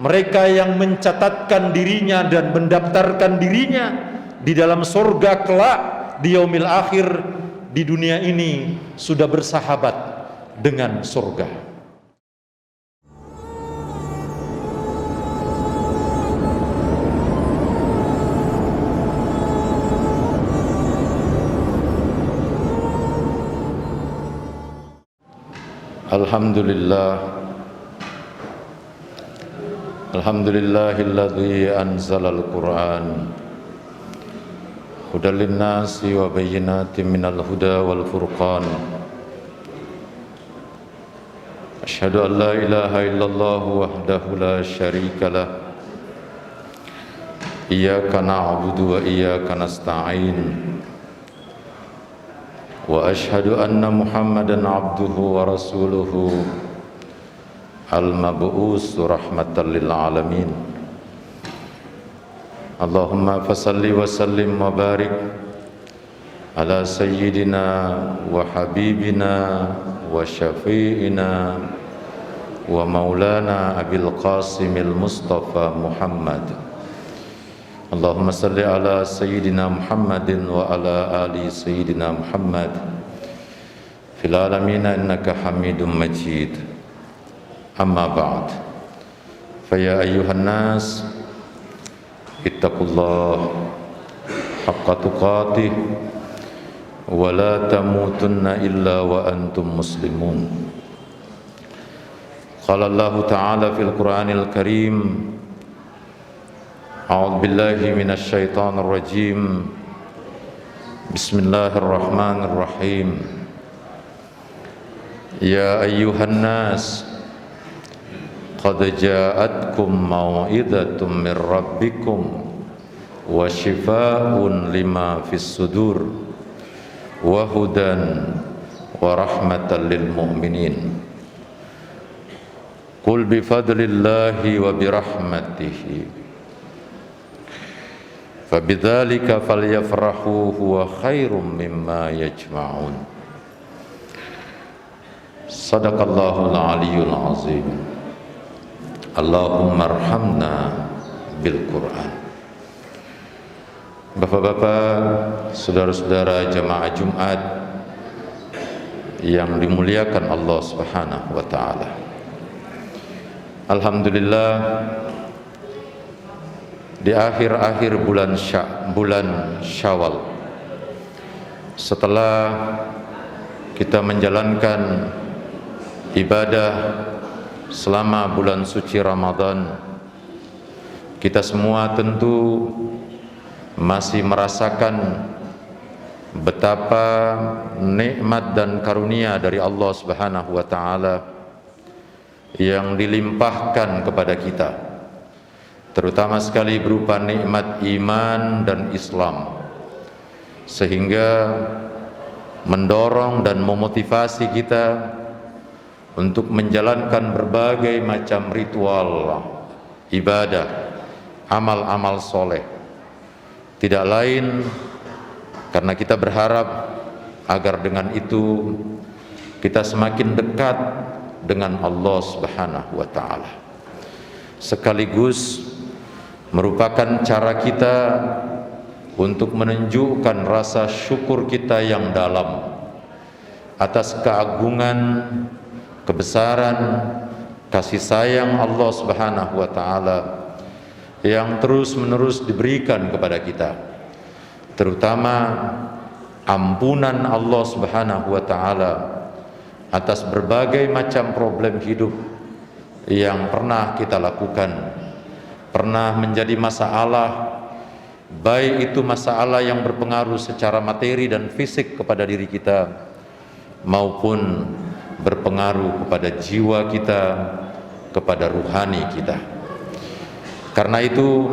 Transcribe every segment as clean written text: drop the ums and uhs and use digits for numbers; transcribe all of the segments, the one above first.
mereka yang mencatatkan dirinya dan mendaftarkan dirinya di dalam surga kelak di yaumil akhir, di dunia ini sudah bersahabat dengan surga. Alhamdulillahilladzi anzalal Qur'an hudal linnasi wa bayyinatin minal huda wal furqan. Asyhadu an la ilaha illallah wahdahu la syarikalah. Iyyaka na'budu wa iyyaka nasta'in. Wa asyhadu anna Muhammadan abduhu wa rasuluhu al-mab'us rahmatan lil alamin. Allahumma fasalli wa sallim wa barik ala sayyidina wa habibina wa syafi'ina wa maulana abil qasimil mustafa Muhammad. Allahumma salli ala sayyidina Muhammadin wa ala ali sayyidina Muhammad fil alamin innaka hamidum majid. Amma ba'd. Fa ya ayyuhan nas ittaqullah haqqa tuqatih wa la tamutunna illa wa antum muslimun. Qala Allah ta'ala fil Qur'anil Karim, a'udzu billahi minasy syaithanir rajim. Bismillahirrahmanirrahim. Ya ayyuhan nas qad ja'atkum mau'izatum mir rabbikum wa shifaa'un lima fis sudur wa hudan wa rahmatan lil mu'minin. Qul bi fadlillahi wa bi rahmatihi fabidzalika falyafrahu huwa khairum mimma yajma'un. Sadaqallahul aliyyul azim. Allahumma arhamna bil Qur'an. Bapak-bapak, saudara-saudara jamaah Jumat yang dimuliakan Allah Subhanahu wa taala. Alhamdulillah, di akhir-akhir bulan Syawal, setelah kita menjalankan ibadah selama bulan suci Ramadan, kita semua tentu masih merasakan betapa nikmat dan karunia dari Allah Subhanahu wa taala yang dilimpahkan kepada kita, terutama sekali berupa nikmat iman dan Islam, sehingga mendorong dan memotivasi kita untuk menjalankan berbagai macam ritual ibadah, amal-amal soleh. Tidak lain karena kita berharap agar dengan itu kita semakin dekat dengan Allah Subhanahu wa taala, sekaligus merupakan cara kita untuk menunjukkan rasa syukur kita yang dalam atas keagungan, kebesaran, kasih sayang Allah Subhanahu wa taala yang terus-menerus diberikan kepada kita, terutama ampunan Allah Subhanahu wa taala atas berbagai macam problem hidup yang pernah kita lakukan, pernah menjadi masalah, baik itu masalah yang berpengaruh secara materi dan fisik kepada diri kita, maupun berpengaruh kepada jiwa kita, kepada ruhani kita. Karena itu,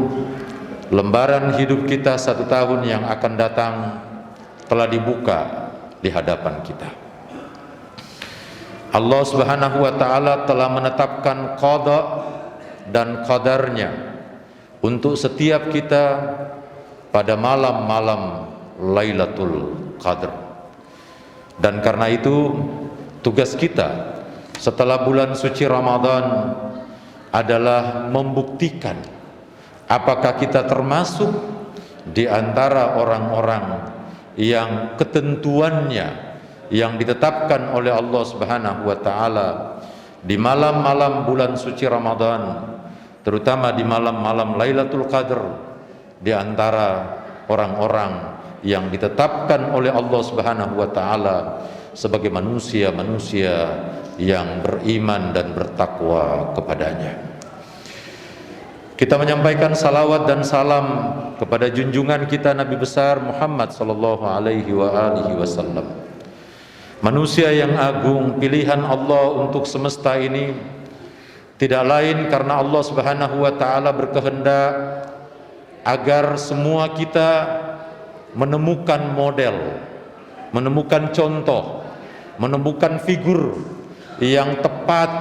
lembaran hidup kita 1 tahun yang akan datang telah dibuka di hadapan kita. Allah Subhanahu wa taala telah menetapkan qada dan qadarnya untuk setiap kita pada malam-malam Lailatul Qadar. Dan karena itu tugas kita setelah bulan suci Ramadan adalah membuktikan apakah kita termasuk di antara orang-orang yang ketentuannya yang ditetapkan oleh Allah Subhanahu wa taala di malam-malam bulan suci Ramadan, terutama di malam-malam Lailatul Qadar, di antara orang-orang yang ditetapkan oleh Allah Subhanahu wa taala sebagai manusia-manusia yang beriman dan bertakwa kepadanya. Kita menyampaikan salawat dan salam kepada junjungan kita Nabi besar Muhammad sallallahu alaihi wasallam, manusia yang agung, pilihan Allah untuk semesta ini, tidak lain karena Allah Subhanahu wa taala berkehendak agar semua kita menemukan model, menemukan contoh, menemukan figur yang tepat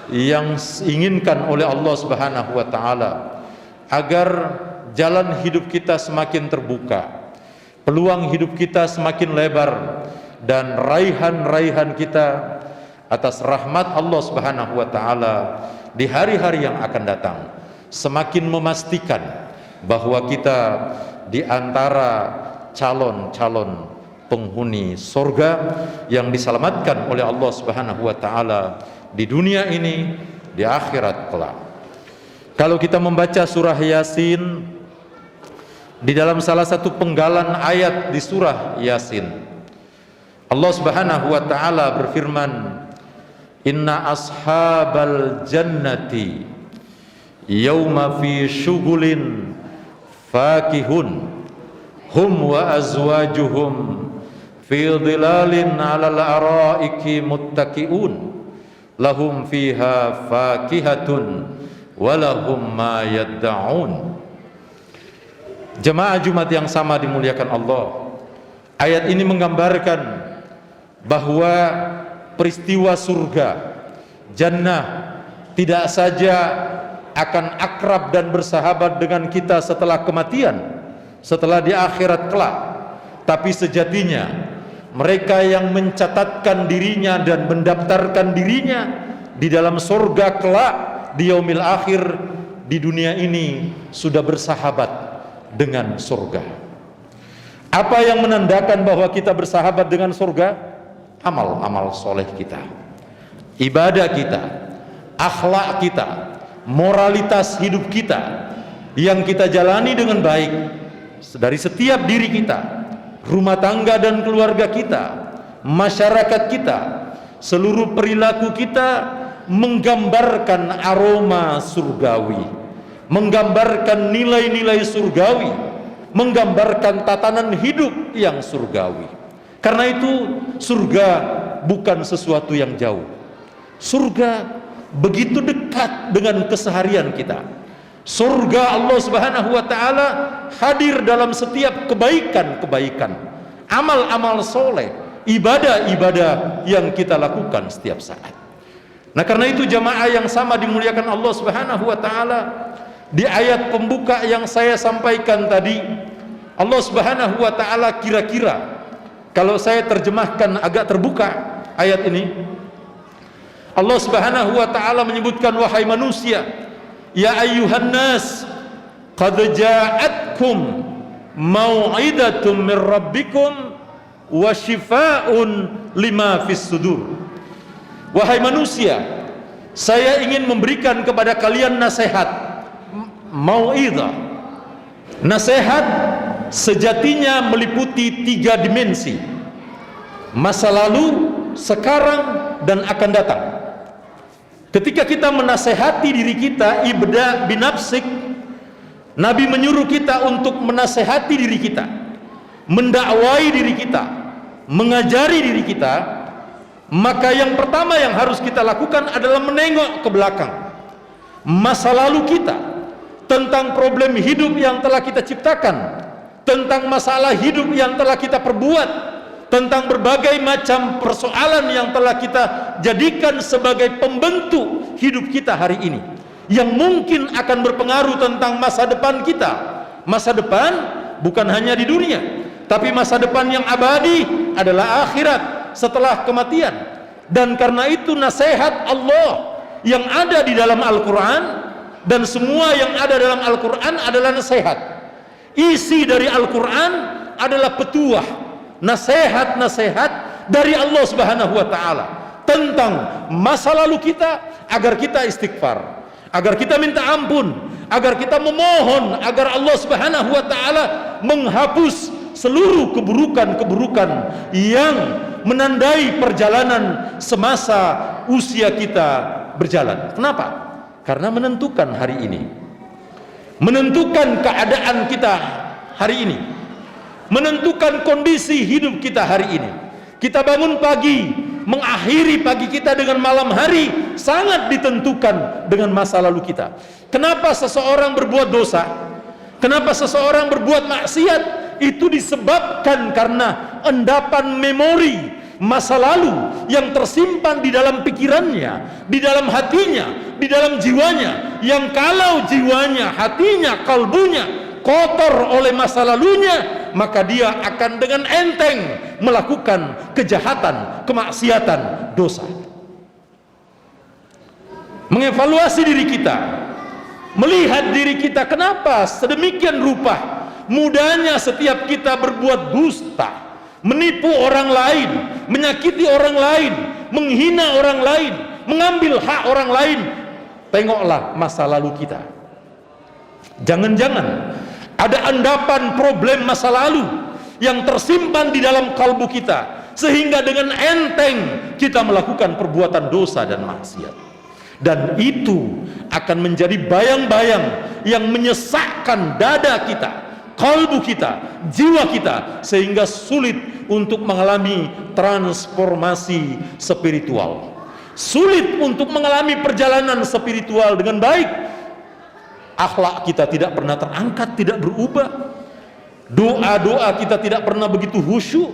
yang diinginkan oleh Allah Subhanahu wa taala, agar jalan hidup kita semakin terbuka, peluang hidup kita semakin lebar, dan raihan-raihan kita atas rahmat Allah Subhanahu wa taala di hari-hari yang akan datang semakin memastikan bahwa kita di antara calon-calon penghuni surga yang diselamatkan oleh Allah Subhanahu wa taala di dunia ini, di akhirat kelak. Kalau kita membaca surah Yasin, di dalam salah satu penggalan ayat di surah Yasin, Allah Subhanahu wa taala berfirman, "Inna ashabal jannati yauma fi syughulin fakihun hum wa azwajuhum fi dhilalin 'alal araiki muttaqiun lahum fiha fakihatun walahum ma yadda'un." Jemaah Jumat yang sama dimuliakan Allah, ayat ini menggambarkan bahwa peristiwa surga, jannah, tidak saja akan akrab dan bersahabat dengan kita setelah kematian, setelah di akhirat kelak, tapi sejatinya mereka yang mencatatkan dirinya dan mendaftarkan dirinya di dalam surga kelak di yaumil akhir, di dunia ini sudah bersahabat dengan surga. Apa yang menandakan bahwa kita bersahabat dengan surga? Amal-amal soleh kita, ibadah kita, akhlak kita, moralitas hidup kita yang kita jalani dengan baik dari setiap diri kita, rumah tangga dan keluarga kita, masyarakat kita, seluruh perilaku kita menggambarkan aroma surgawi, menggambarkan nilai-nilai surgawi, menggambarkan tatanan hidup yang surgawi. Karena itu surga bukan sesuatu yang jauh. Surga begitu dekat dengan keseharian kita. Surga Allah Subhanahu wa taala hadir dalam setiap kebaikan-kebaikan, amal-amal soleh, ibadah-ibadah yang kita lakukan setiap saat. Nah, karena itu jamaah yang sama dimuliakan Allah Subhanahu wa taala, di ayat pembuka yang saya sampaikan tadi, Allah Subhanahu wa taala kira-kira kalau saya terjemahkan agak terbuka ayat ini, Allah Subhanahu wa taala menyebutkan, wahai manusia, ya ayyuhan nas qad ja'atkum mau'idatum min rabbikum wa shifaa'un lima fis sudur. Wahai manusia, saya ingin memberikan kepada kalian nasihat. Mau'idah, nasihat sejatinya meliputi 3 dimensi: masa lalu, sekarang, dan akan datang. Ketika kita menasehati diri kita, ibda binafsik, Nabi menyuruh kita untuk menasehati diri kita, mendakwai diri kita, mengajari diri kita. Maka yang pertama yang harus kita lakukan adalah menengok ke belakang, masa lalu kita, tentang problem hidup yang telah kita ciptakan, tentang masalah hidup yang telah kita perbuat, tentang berbagai macam persoalan yang telah kita jadikan sebagai pembentuk hidup kita hari ini, yang mungkin akan berpengaruh tentang masa depan kita. Masa depan bukan hanya di dunia, tapi masa depan yang abadi adalah akhirat setelah kematian. Dan karena itu nasihat Allah yang ada di dalam Al-Quran, dan semua yang ada dalam Al-Quran adalah nasihat. Isi dari Al-Quran adalah petuah, nasihat-nasihat dari Allah Subhanahu wa Ta'ala tentang masa lalu kita, agar kita istighfar, agar kita minta ampun, agar kita memohon agar Allah Subhanahu wa Ta'ala menghapus seluruh keburukan-keburukan yang menandai perjalanan semasa usia kita berjalan. Kenapa? Karena menentukan hari ini, menentukan keadaan kita hari ini, menentukan kondisi hidup kita hari ini. Kita bangun pagi, mengakhiri pagi kita dengan malam hari sangat ditentukan dengan masa lalu kita. Kenapa seseorang berbuat dosa? Kenapa seseorang berbuat maksiat? Itu disebabkan karena endapan memori masa lalu yang tersimpan di dalam pikirannya, di dalam hatinya, di dalam jiwanya, yang kalau jiwanya, hatinya, kalbunya kotor oleh masa lalunya, maka dia akan dengan enteng melakukan kejahatan, kemaksiatan, dosa. Mengevaluasi diri kita, melihat diri kita, kenapa sedemikian rupa mudahnya setiap kita berbuat dusta, menipu orang lain, menyakiti orang lain, menghina orang lain, mengambil hak orang lain. Tengoklah masa lalu kita. Jangan-jangan ada endapan problem masa lalu yang tersimpan di dalam kalbu kita, sehingga dengan enteng kita melakukan perbuatan dosa dan maksiat. Dan itu akan menjadi bayang-bayang yang menyesakkan dada kita, kalbu kita, jiwa kita, sehingga sulit untuk mengalami transformasi spiritual, sulit untuk mengalami perjalanan spiritual dengan baik. Akhlak kita tidak pernah terangkat, tidak berubah. Doa-doa kita tidak pernah begitu khusyuk.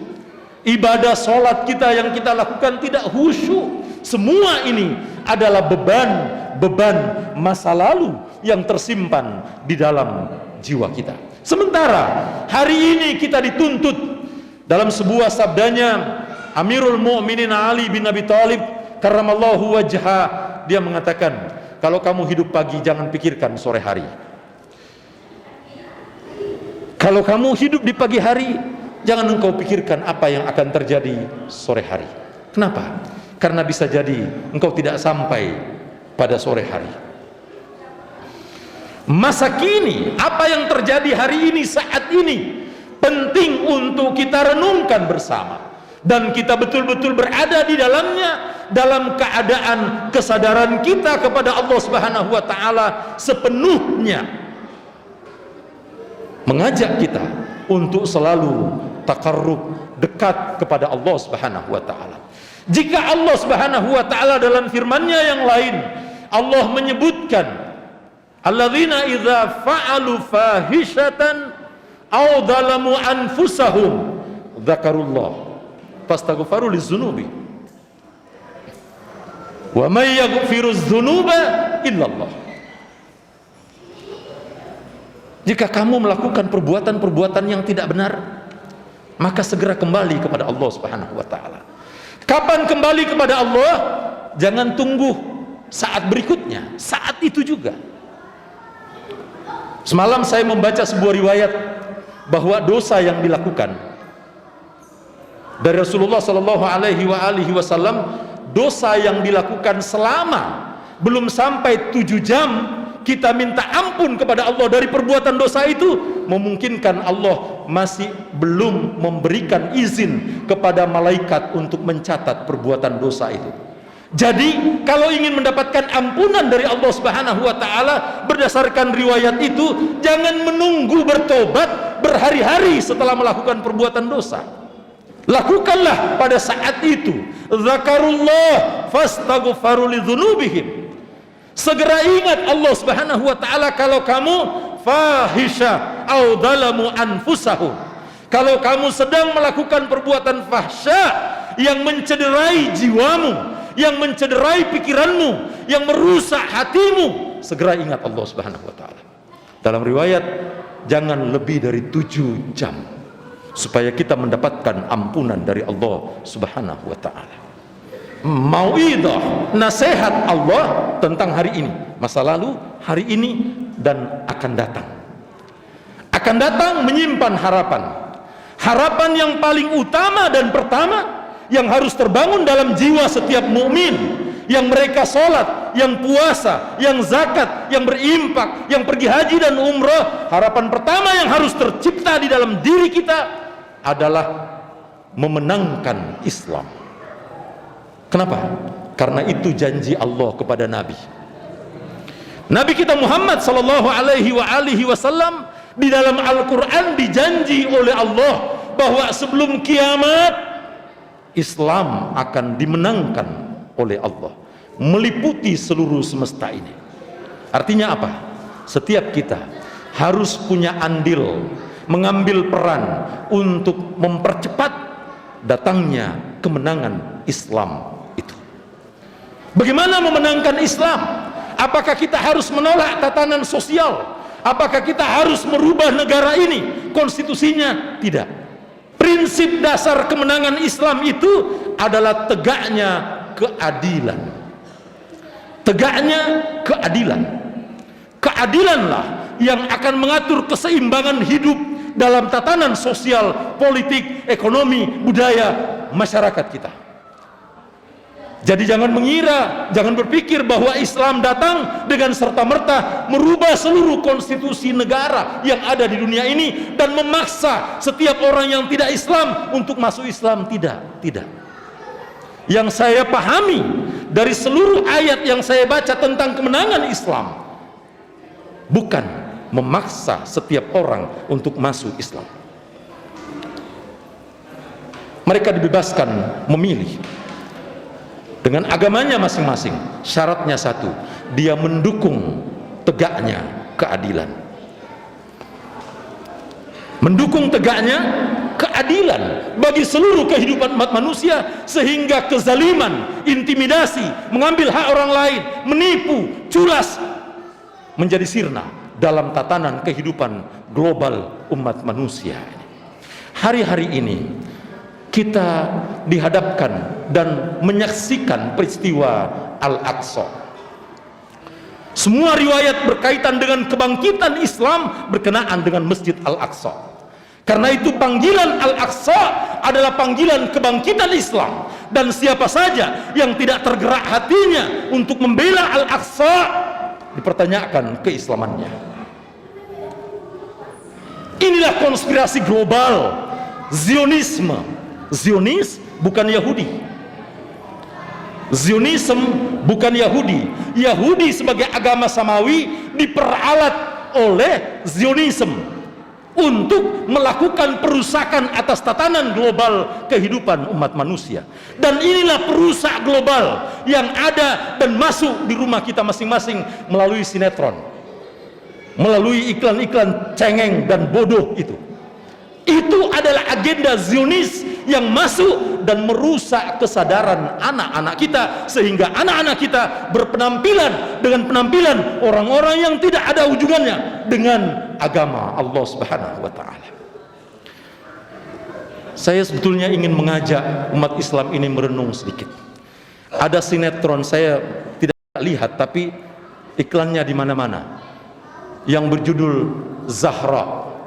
Ibadah sholat kita yang kita lakukan tidak khusyuk. Semua ini adalah beban masa lalu yang tersimpan di dalam jiwa kita. Sementara hari ini kita dituntut dalam sebuah sabdanya Amirul Mu'minin Ali bin Abi Thalib karramallahu wajhah, dia mengatakan, kalau kamu hidup pagi jangan pikirkan sore hari. Kalau kamu hidup di pagi hari, jangan engkau pikirkan apa yang akan terjadi sore hari. Kenapa? Karena bisa jadi engkau tidak sampai pada sore hari. Masa kini, apa yang terjadi hari ini, saat ini, penting untuk kita renungkan bersama, dan kita betul-betul berada di dalamnya dalam keadaan kesadaran kita kepada Allah Subhanahu wa Ta'ala sepenuhnya, mengajak kita untuk selalu taqarrub, dekat kepada Allah Subhanahu wa Ta'ala. Jika Allah Subhanahu wa Ta'ala dalam firman-Nya yang lain, Allah menyebutkan alladzina idza fa'alu fahishatan aw dzalamu anfusahum dzakarullah fastaghfiru lizunubi wa may yaghfiruz dzunuba illallah. Jika kamu melakukan perbuatan-perbuatan yang tidak benar, maka segera kembali kepada Allah Subhanahu wa Ta'ala. Kapan kembali kepada Allah? Jangan tunggu saat berikutnya, saat itu juga. Semalam saya membaca sebuah riwayat bahwa dosa yang dilakukan dari Rasulullah Sallallahu Alaihi Wasallam, dosa yang dilakukan selama belum sampai 7 jam kita minta ampun kepada Allah dari perbuatan dosa itu, memungkinkan Allah masih belum memberikan izin kepada malaikat untuk mencatat perbuatan dosa itu. Jadi kalau ingin mendapatkan ampunan dari Allah Subhanahu wa Ta'ala berdasarkan riwayat itu, jangan menunggu bertobat berhari-hari setelah melakukan perbuatan dosa. Lakukanlah pada saat itu. Zakarullah fastaghfiru lidzunubihim. Segera ingat Allah Subhanahu wa Ta'ala kalau kamu fahisha au dzalamu anfusahum, kalau kamu sedang melakukan perbuatan fahsya yang mencederai jiwamu, yang mencederai pikiranmu, yang merusak hatimu, segera ingat Allah Subhanahu wa Ta'ala. Dalam riwayat, jangan lebih dari 7 jam supaya kita mendapatkan ampunan dari Allah Subhanahu wa Ta'ala. mauidhah, nasihat Allah tentang hari ini, masa lalu, hari ini, dan akan datang. Akan datang menyimpan harapan. Harapan yang paling utama dan pertama yang harus terbangun dalam jiwa setiap mukmin, yang mereka sholat, yang puasa, yang zakat, yang berimpak, yang pergi haji dan umrah. Harapan pertama yang harus tercipta di dalam diri kita adalah memenangkan Islam. Kenapa? Karena itu janji Allah kepada Nabi kita Muhammad sallallahu alaihi wasallam. Di dalam Al-Quran dijanji oleh Allah bahwa sebelum kiamat Islam akan dimenangkan oleh Allah, meliputi seluruh semesta ini. Artinya apa? Setiap kita harus punya andil, mengambil peran untuk mempercepat datangnya kemenangan Islam itu. Bagaimana memenangkan Islam? Apakah kita harus menolak tatanan sosial? Apakah kita harus merubah negara ini, konstitusinya? Tidak. Prinsip dasar kemenangan Islam itu adalah tegaknya keadilan. Tegaknya keadilan. Keadilanlah yang akan mengatur keseimbangan hidup dalam tatanan sosial, politik, ekonomi, budaya masyarakat kita. Jadi jangan mengira, jangan berpikir bahwa Islam datang dengan serta-merta merubah seluruh konstitusi negara yang ada di dunia ini dan memaksa setiap orang yang tidak Islam untuk masuk Islam. Tidak. Yang saya pahami dari seluruh ayat yang saya baca tentang kemenangan Islam, bukan memaksa setiap orang untuk masuk Islam. Mereka dibebaskan memilih dengan agamanya masing-masing. Syaratnya satu, dia mendukung tegaknya keadilan. Mendukung tegaknya keadilan bagi seluruh kehidupan umat manusia, sehingga kezaliman, intimidasi, mengambil hak orang lain, menipu, culas menjadi sirna dalam tatanan kehidupan global umat manusia. Hari-hari ini kita dihadapkan dan menyaksikan peristiwa Al-Aqsa. Semua riwayat berkaitan dengan kebangkitan Islam berkenaan dengan Masjid Al-Aqsa. Karena itu panggilan Al-Aqsa adalah panggilan kebangkitan Islam, dan siapa saja yang tidak tergerak hatinya untuk membela Al-Aqsa dipertanyakan keislamannya. Inilah konspirasi global Zionisme. Zionis bukan Yahudi. Zionisme bukan Yahudi. Yahudi sebagai agama samawi diperalat oleh Zionisme untuk melakukan perusakan atas tatanan global kehidupan umat manusia. Dan inilah perusak global yang ada dan masuk di rumah kita masing-masing melalui sinetron, melalui iklan-iklan cengeng dan bodoh itu. Itu adalah agenda Zionis yang masuk dan merusak kesadaran anak-anak kita, sehingga anak-anak kita berpenampilan dengan penampilan orang-orang yang tidak ada hubungannya dengan agama Allah Subhanahu wa taala. Saya sebetulnya ingin mengajak umat Islam ini merenung sedikit. Ada sinetron, saya tidak lihat tapi iklannya di mana-mana, yang berjudul Zahra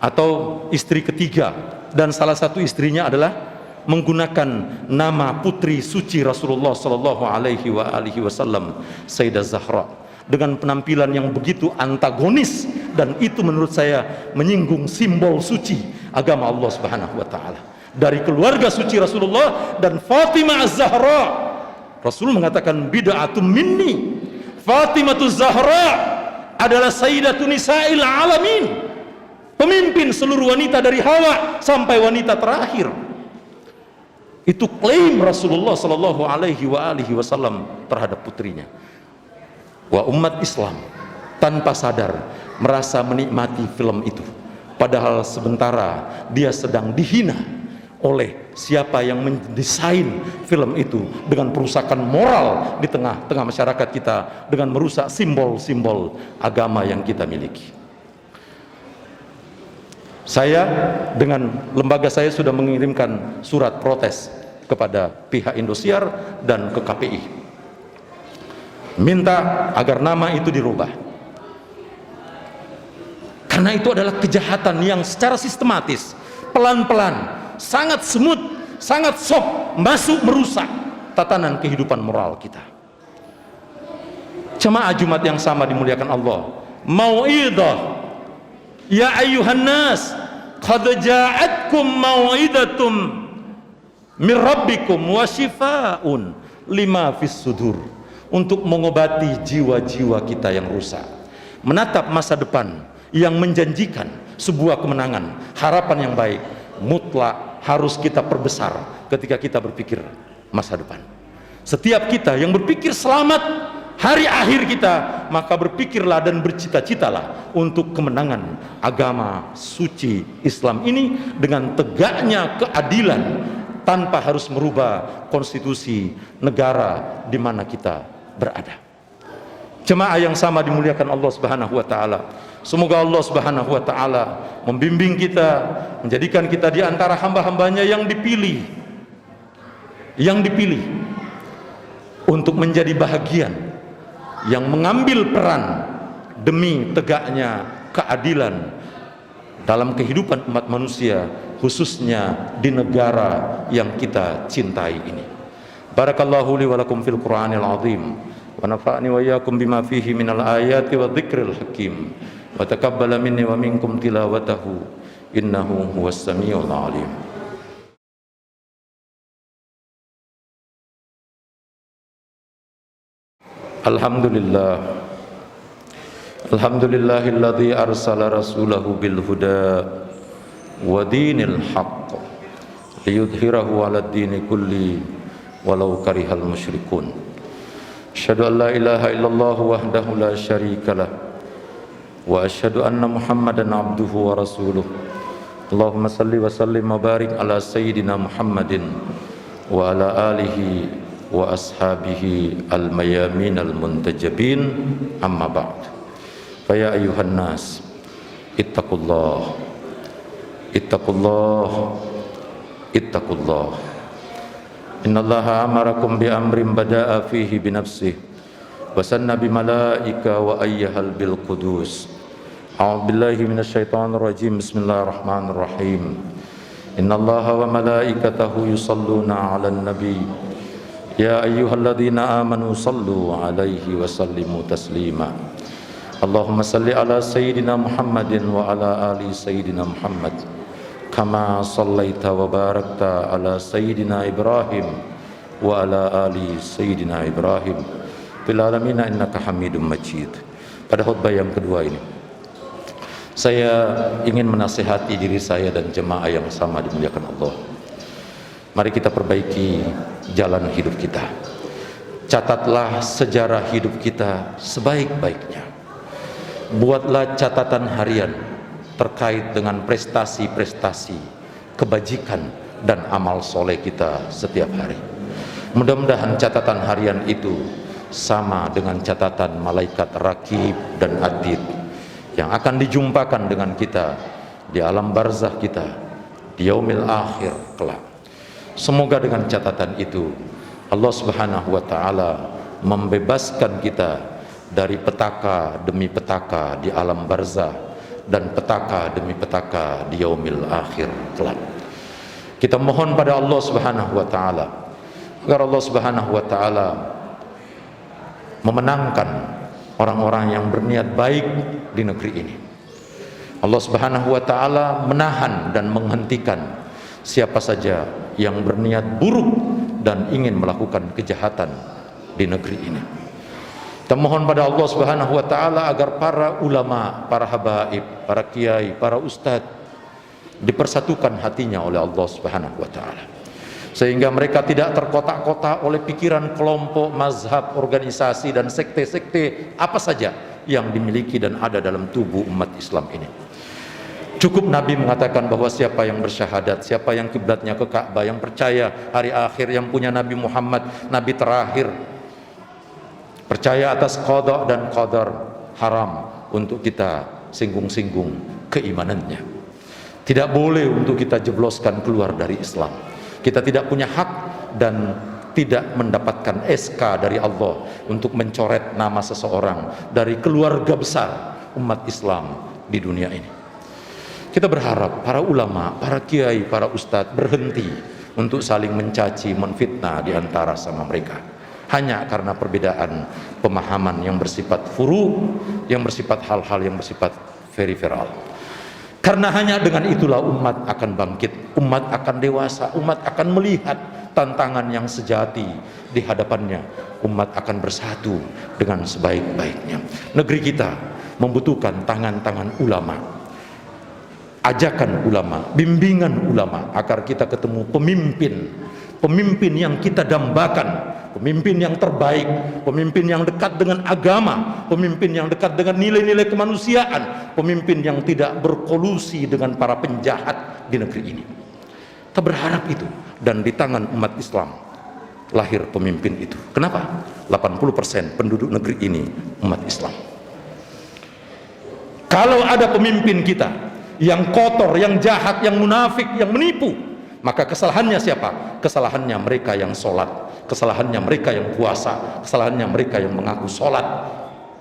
atau istri ketiga, dan salah satu istrinya adalah menggunakan nama putri suci Rasulullah sallallahu alaihi wasallam, Sayyidah Zahra, dengan penampilan yang begitu antagonis, dan itu menurut saya menyinggung simbol suci agama Allah Subhanahu wa taala. Dari keluarga suci Rasulullah dan Fatimah Az-Zahra, Rasul mengatakan bid'atun minni. Fatimah Az-Zahra adalah sayyidatun nisa'il alamin, pemimpin seluruh wanita dari Hawa sampai wanita terakhir. Itu klaim Rasulullah sallallahu alaihi wasallam terhadap putrinya. Wah, umat Islam tanpa sadar merasa menikmati film itu, padahal sementara dia sedang dihina oleh siapa yang mendesain film itu dengan perusakan moral di tengah-tengah masyarakat kita, dengan merusak simbol-simbol agama yang kita miliki. Saya dengan lembaga saya sudah mengirimkan surat protes kepada pihak Indosiar dan ke KPI, minta agar nama itu dirubah, karena itu adalah kejahatan yang secara sistematis, pelan-pelan, sangat smooth, sangat soft masuk merusak tatanan kehidupan moral kita. Jemaah Jumat yang sama dimuliakan Allah, mau'idah ya ayyuhan nas qad ja'atkum mau'idatum min rabbikum wa shifaa'un lima fis sudur, untuk mengobati jiwa-jiwa kita yang rusak, menatap masa depan yang menjanjikan sebuah kemenangan, harapan yang baik, mutlak harus kita perbesar ketika kita berpikir masa depan. Setiap kita yang berpikir selamat hari akhir kita, maka berpikirlah dan bercita-citalah untuk kemenangan agama suci Islam ini dengan tegaknya keadilan, tanpa harus merubah konstitusi negara di mana kita berada. Jemaah yang sama dimuliakan Allah Subhanahu wa taala, semoga Allah Subhanahu wa taala membimbing kita, menjadikan kita di antara hamba-hambanya yang dipilih untuk menjadi bahagian yang mengambil peran demi tegaknya keadilan dalam kehidupan umat manusia, khususnya di negara yang kita cintai ini. Barakallahu li wa lakum fil Qur'anil azim, wa nafa'ni wa iyyakum bima fihi minal ayati wa dzikril hakim, wa taqabbala minni wa minkum tilawatahu innahu huwas samiul alim. Alhamdulillah, alhamdulillahilladzi arsala rasulahu bil huda wa dinil haqq liyudhhirahu 'alad dini kulli walau karihal musyrikun. Asyhadu an la ilaha illallah wahdahu la syarikalah wa asyhadu anna Muhammadan abduhu wa rasuluh. Allahumma salli wa sallim wa barik ala sayyidina Muhammadin wa ala alihi wa ashabihi al-mayamin al-muntajabin, amma ba'd. Fa ya ayyuhan nas ittaqullah innallaha amarakum bi amrin bada'a fihi bi nafsihi wa sanna bi malaika wa ayyahal bil qudus. A'udzu billahi minasyaitonir rajim. Bismillahirrahmanirrahim. Innallaha wa malaikatahu yusalluna 'alan nabi ya ayyuhalladzina amanu sallu 'alaihi wa sallimu taslima. Allahumma salli ala sayyidina Muhammadin wa ala ali sayyidina Muhammad kama sallaita wa barakta ala sayyidina Ibrahim wa ala ali sayyidina Ibrahim fil alamin innaka Hamidum Majid. Pada khutbah yang kedua ini, saya ingin menasihati diri saya dan jemaah yang sama dimuliakan Allah. Mari kita perbaiki jalan hidup kita. Catatlah sejarah hidup kita sebaik-baiknya. Buatlah catatan harian terkait dengan prestasi-prestasi, kebajikan dan amal soleh kita setiap hari. Mudah-mudahan catatan harian itu sama dengan catatan malaikat Raqib dan Atid yang akan dijumpakan dengan kita di alam barzakh kita di yaumil akhir kelak. Semoga dengan catatan itu Allah Subhanahu wa taala membebaskan kita dari petaka demi petaka di alam barzakh dan petaka demi petaka di yaumil akhir kelak. Kita mohon pada Allah Subhanahu wa taala agar Allah Subhanahu wa taala memenangkan orang-orang yang berniat baik di negeri ini. Allah Subhanahu wa taala menahan dan menghentikan siapa saja yang berniat buruk dan ingin melakukan kejahatan di negeri ini. Kita mohon pada Allah Subhanahu wa taala agar para ulama, para habaib, para kiai, para ustadz dipersatukan hatinya oleh Allah Subhanahu wa taala, sehingga mereka tidak terkotak-kotak oleh pikiran kelompok, mazhab, organisasi dan sekte-sekte apa saja yang dimiliki dan ada dalam tubuh umat Islam ini. Cukup Nabi mengatakan bahwa siapa yang bersyahadat, siapa yang kiblatnya ke Ka'bah, yang percaya hari akhir, yang punya Nabi Muhammad, Nabi terakhir, percaya atas qada dan qadar, haram untuk kita singgung-singgung keimanannya. Tidak boleh untuk kita jebloskan keluar dari Islam. Kita tidak punya hak dan tidak mendapatkan SK dari Allah untuk mencoret nama seseorang dari keluarga besar umat Islam di dunia ini. Kita berharap para ulama, para kiai, para ustadz berhenti untuk saling mencaci, menfitnah di antara sama mereka hanya karena perbedaan pemahaman yang bersifat furu, yang bersifat hal-hal yang bersifat peripheral. Karena hanya dengan itulah umat akan bangkit, umat akan dewasa, umat akan melihat tantangan yang sejati di hadapannya. Umat akan bersatu dengan sebaik-baiknya. Negeri kita membutuhkan tangan-tangan ulama, ajakan ulama, bimbingan ulama, agar kita ketemu pemimpin yang kita dambakan, pemimpin yang terbaik, pemimpin yang dekat dengan agama, pemimpin yang dekat dengan nilai-nilai kemanusiaan, pemimpin yang tidak berkolusi dengan para penjahat di negeri ini. Kita berharap itu, dan di tangan umat Islam lahir pemimpin itu. Kenapa? 80% penduduk negeri ini umat Islam. Kalau ada pemimpin kita yang kotor, yang jahat, yang munafik, yang menipu, maka kesalahannya siapa? Kesalahannya mereka yang sholat, kesalahannya mereka yang puasa, kesalahannya mereka yang mengaku sholat,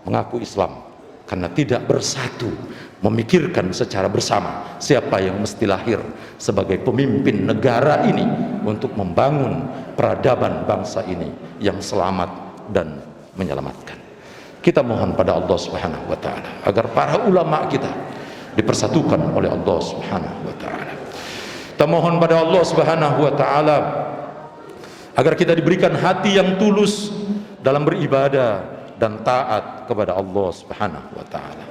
mengaku Islam, karena tidak bersatu, memikirkan secara bersama siapa yang mesti lahir sebagai pemimpin negara ini untuk membangun peradaban bangsa ini yang selamat dan menyelamatkan. Kita mohon pada Allah Subhanahu wa taala agar para ulama kita dipersatukan oleh Allah Subhanahu wa taala. Kita mohon pada Allah Subhanahu wa taala agar kita diberikan hati yang tulus dalam beribadah dan taat kepada Allah Subhanahu wa taala.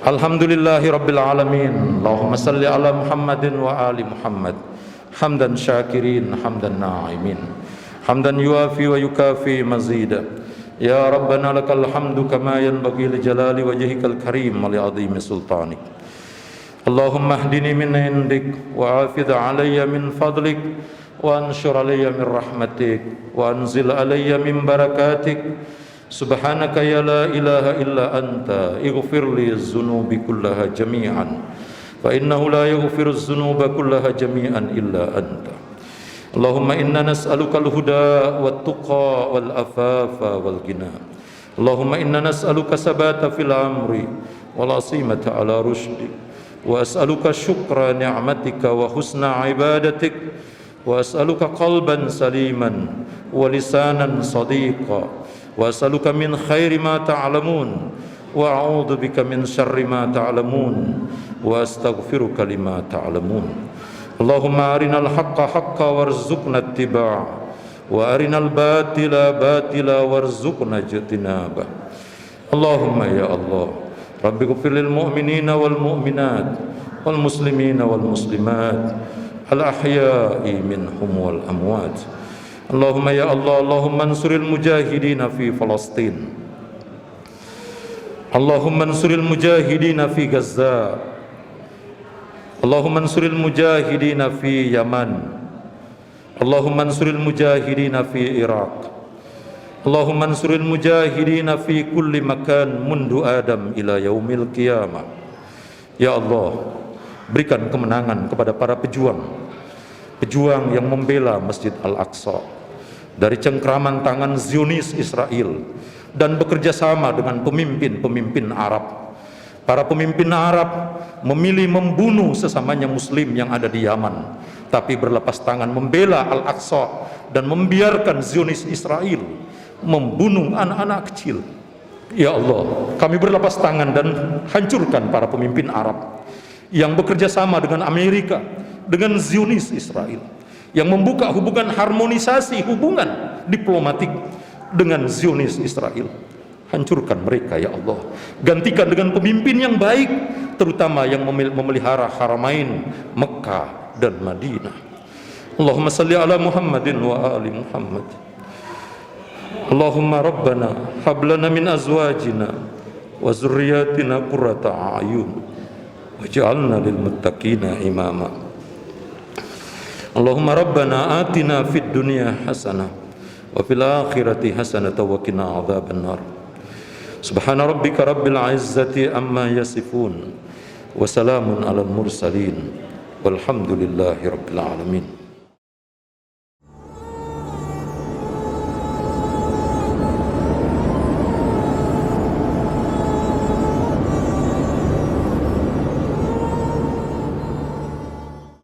Alhamdulillahi rabbil alamin. Allahumma salli ala Muhammadin wa ali Muhammad. Hamdan syakirin, hamdan na'imin. Hamdan yuafi wa yukafi mazida. Ya Rabbana lakal hamdu kama yanbaghi li jalali wajhikal karim wa li 'azimi sultanik. Allahumma hdini min indik wa afid alayya min fadlik wa anshur alayya min rahmatik wa anzil alayya min barakatik. Subhanaka ya la ilaha illa anta ighfir li dhunubi kullaha jami'an fa innahu la yaghfiru dhunuba kullaha jami'an illa anta. Allahumma inna nas'aluka al-huda wat-tuqa wal-afafa wal-ghina. Allahumma inna nas'aluka sabata fil amri wal asimata ala rushdi wa as'aluka syukra ni'matika wa husna ibadatik wa as'aluka qalban saliman wa lisanan sadiqa wa as'aluka min khairi ma ta'lamun wa a'udzu bika min syarri ma ta'lamun wa astaghfiruka lima ta'lamun. Allahumma arinal haqqa haqqa warzuqna ittiba' wa arinal batila batila warzuqna ijtinaba. Allahumma ya Allah, Rabbi ighfir lil mu'minina wal mu'minat wal muslimina wal muslimat al ahya'i minhum wal amwat. Allahumma ya Allah, Allahumma ansuril mujahidina fi Palestin. Allahumma ansuril mujahidina fi Gaza. Allahumma ansuril mujahidina fi Yaman. Allahumma ansuril mujahidina fi Iraq. Allahumma ansuril mujahidina fi kulli makan mundu Adam ila yaumil qiyamah. Ya Allah, berikan kemenangan kepada para pejuang yang membela Masjid Al-Aqsa dari cengkraman tangan Zionis Israel dan bekerja sama dengan pemimpin-pemimpin Arab. Para pemimpin Arab memilih membunuh sesamanya muslim yang ada di Yaman, tapi berlepas tangan membela Al-Aqsa dan membiarkan Zionis Israel membunuh anak-anak kecil. Ya Allah, kami berlepas tangan dan hancurkan para pemimpin Arab yang bekerja sama dengan Amerika, dengan Zionis Israel, yang membuka hubungan harmonisasi, hubungan diplomatik dengan Zionis Israel. Hancurkan mereka ya Allah, gantikan dengan pemimpin yang baik, terutama yang memelihara haramain Mekah dan Madinah. Allahumma salli ala Muhammadin wa ali Muhammad. Allahumma rabbana hablana min azwajina wa zurriyatina qurrata a'yun waj'alna lil muttaqina imama. Allahumma rabbana atina fid dunya hasanah wa fil akhirati hasanah wa qina adzaban nar. Subhana rabbika rabbil izzati amma yasifun wa salamun alal mursalin walhamdulillahi rabbil alamin.